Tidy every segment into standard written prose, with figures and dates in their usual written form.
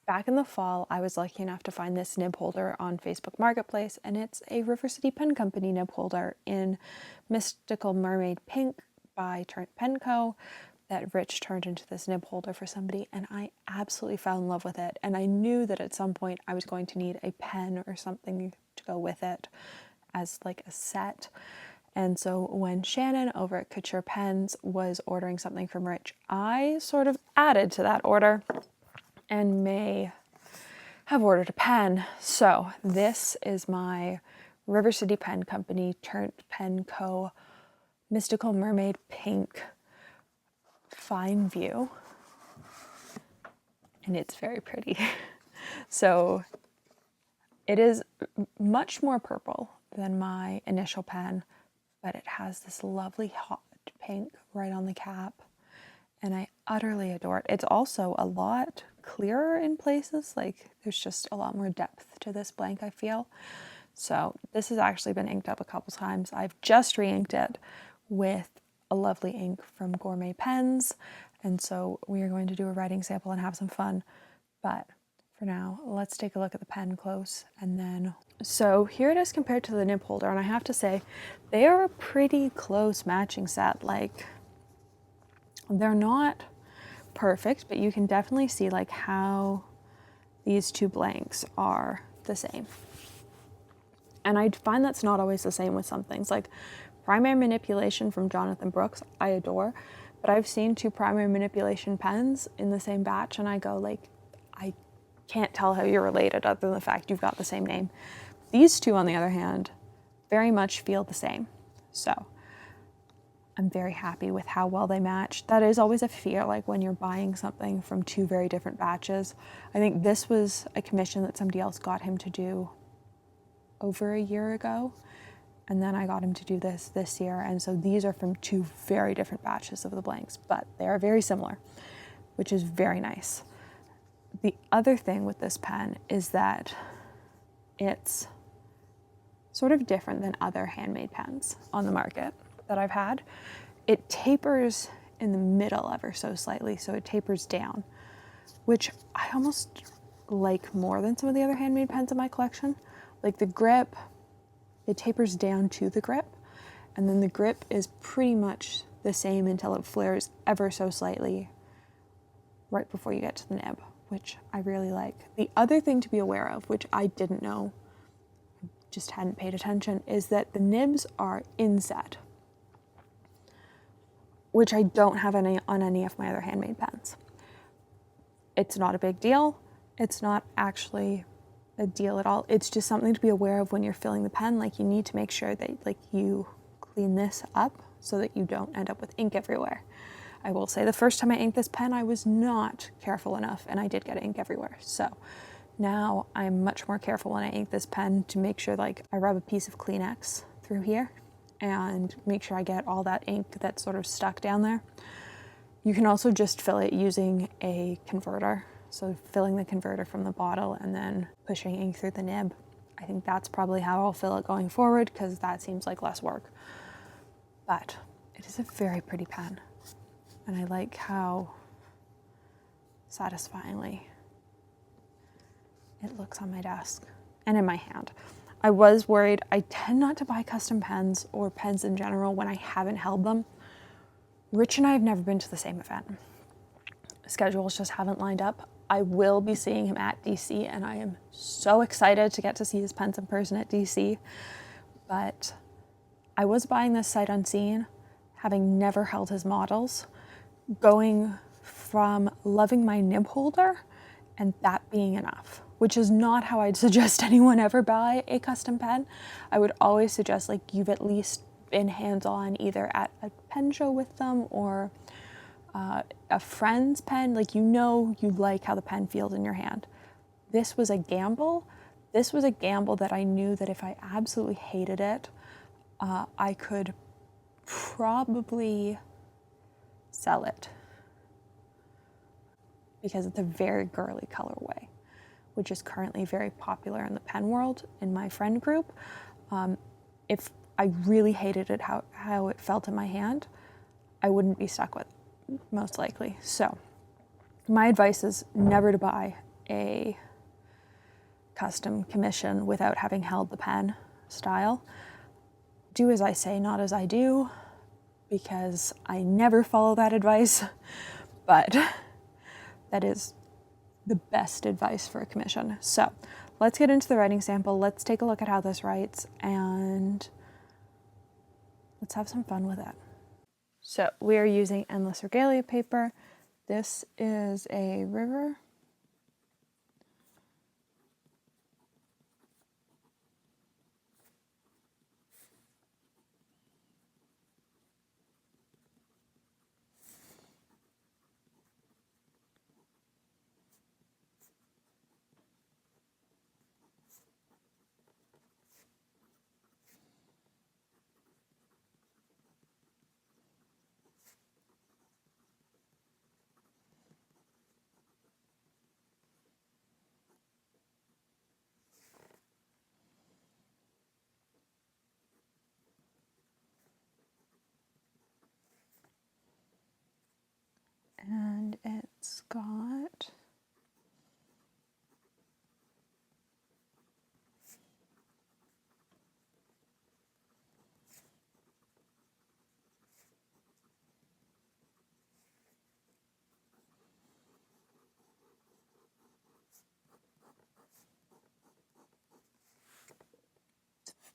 back in the fall, I was lucky enough to find this nib holder on Facebook Marketplace, and it's a River City Pen Company nib holder in Mystical Mermaid Pink by TurntPenCo that Rich turned into this nib holder for somebody, and I absolutely fell in love with it. And I knew that at some point I was going to need a pen or something to go with it as like a set. And so when Shannon over at Couture Pens was ordering something from Rich, I sort of added to that order and may have ordered a pen. So this is my River City Pen Company TurntPenCo Mystical Mermaid Pink Fineview, and it's very pretty. So it is much more purple than my initial pen, but it has this lovely hot pink right on the cap, and I utterly adore it. It's also a lot clearer in places, like there's just a lot more depth to this blank, I feel. So this has actually been inked up a couple times. I've just re-inked it with a lovely ink from Gourmet Pens, and so we are going to do a writing sample and have some fun. But for now, let's take a look at the pen close, and then so here it is compared to the nib holder, and I have to say they are a pretty close matching set. Like, they're not perfect, but you can definitely see like how these two blanks are the same. And I find that's not always the same with some things. Like primary manipulation from Jonathan Brooks, I adore, but I've seen two primary manipulation pens in the same batch and I go like, I can't tell how you're related other than the fact you've got the same name. These two, on the other hand, very much feel the same. So I'm very happy with how well they match. That is always a fear, like when you're buying something from two very different batches. I think this was a commission that somebody else got him to do over a year ago, and then I got him to do this year, and so these are from two very different batches of the blanks, but they are very similar, which is very nice. The other thing with this pen is that it's sort of different than other handmade pens on the market that I've had. It tapers in the middle ever so slightly, so it tapers down, which I almost like more than some of the other handmade pens in my collection. Like the grip, it tapers down to the grip, and then the grip is pretty much the same until it flares ever so slightly right before you get to the nib, which I really like. The other thing to be aware of, which I didn't know, just hadn't paid attention, is that the nibs are inset, which I don't have any on any of my other handmade pens. It's not a big deal. It's not actually a deal at all. It's just something to be aware of when you're filling the pen. Like, you need to make sure that like you clean this up so that you don't end up with ink everywhere. I will say the first time I inked this pen, I was not careful enough and I did get ink everywhere. So now I'm much more careful when I ink this pen to make sure like I rub a piece of Kleenex through here and make sure I get all that ink that's sort of stuck down there. You can also just fill it using a converter. So filling the converter from the bottle and then pushing ink through the nib. I think that's probably how I'll fill it going forward because that seems like less work. But it is a very pretty pen. And I like how satisfyingly it looks on my desk and in my hand. I was worried. I tend not to buy custom pens or pens in general when I haven't held them. Rich and I have never been to the same event. Schedules just haven't lined up. I will be seeing him at DC, and I am so excited to get to see his pens in person at DC. But I was buying this sight unseen, having never held his models, going from loving my nib holder and that being enough, which is not how I'd suggest anyone ever buy a custom pen. I would always suggest like you've at least been hands-on either at a pen show with them or a friend's pen, like you know you like how the pen feels in your hand. This was a gamble. This was a gamble that I knew that if I absolutely hated it, I could probably sell it because it's a very girly colorway, which is currently very popular in the pen world in my friend group. If I really hated it, how it felt in my hand, I wouldn't be stuck with it, most likely. So my advice is never to buy a custom commission without having held the pen style. Do as I say, not as I do, because I never follow that advice, but that is the best advice for a commission. So let's get into the writing sample. Let's take a look at how this writes and let's have some fun with it. So we are using Endless Regalia paper. This is a river. And it's got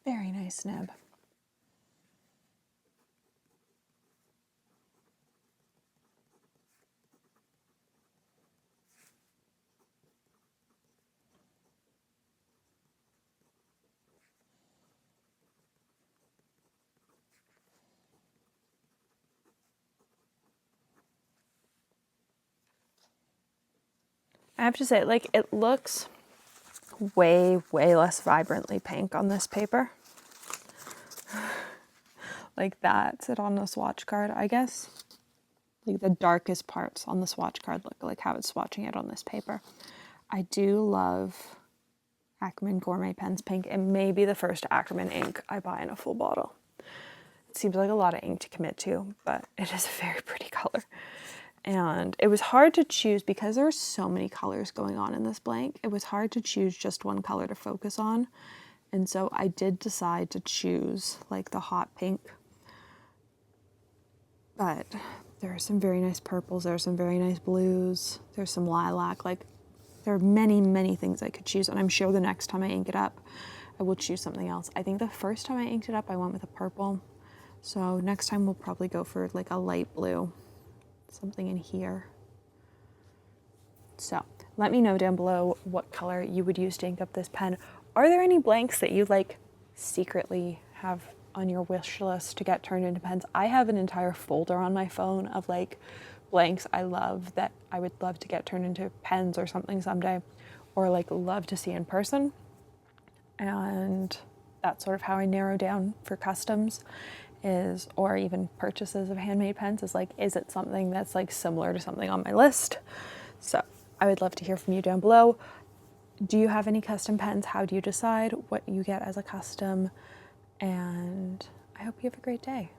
very nice nib. I have to say, like, it looks way less vibrantly pink on this paper. Like that's it on the swatch card, I guess. Like the darkest parts on the swatch card look like how it's swatching it on this paper. I do love Ackerman Gourmet Pens Pink. It may be the first Ackerman ink I buy in a full bottle. It seems like a lot of ink to commit to, but it is a very pretty color. And it was hard to choose because there are so many colors going on in this blank. It was hard to choose just one color to focus on. And so I did decide to choose like the hot pink. But there are some very nice purples, there are some very nice blues, there's some lilac, like there are many things I could choose, and I'm sure the next time I ink it up, I will choose something else. I think the first time I inked it up, I went with a purple, so next time we'll probably go for like a light blue, something in here. So let me know down below what color you would use to ink up this pen. Are there any blanks that you like secretly have on your wish list to get turned into pens? I have an entire folder on my phone of like blanks I love that I would love to get turned into pens or something someday, or like love to see in person. And that's sort of how I narrow down for customs is, or even purchases of handmade pens, is like, is it something that's like similar to something on my list? So I would love to hear from you down below. Do you have any custom pens? How do you decide what you get as a custom? And I hope you have a great day.